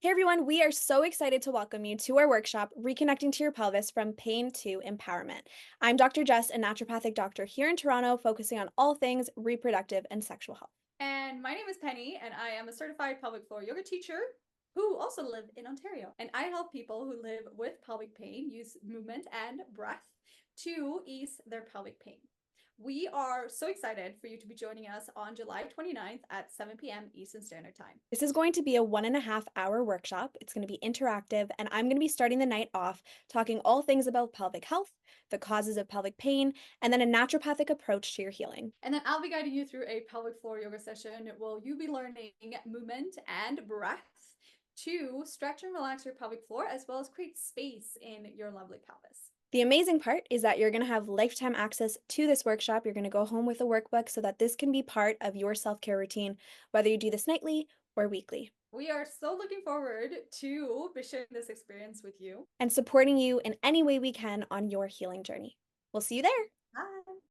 Hey everyone, we are so excited to welcome you to our workshop, Reconnecting to Your Pelvis from Pain to Empowerment. I'm Dr. Jess, a naturopathic doctor here in Toronto, focusing on all things reproductive and sexual health. And my name is Penny, and I am a certified pelvic floor yoga teacher who also live in Ontario. And I help people who live with pelvic pain use movement and breath to ease their pelvic pain. We are so excited for you to be joining us on July 29th at 7 p.m. Eastern Standard Time. This is going to be a 1.5 hour workshop. It's going to be interactive, and I'm going to be starting the night off talking all things about pelvic health, the causes of pelvic pain, and then a naturopathic approach to your healing. And then I'll be guiding you through a pelvic floor yoga session where you'll be learning movement and breath to stretch and relax your pelvic floor as well as create space in your lovely pelvis. The amazing part is that you're going to have lifetime access to this workshop. You're going to go home with a workbook so that this can be part of your self care routine, whether you do this nightly or weekly, We are so looking forward to sharing this experience with you. and supporting you in any way we can on your healing journey. We'll see you there. Bye.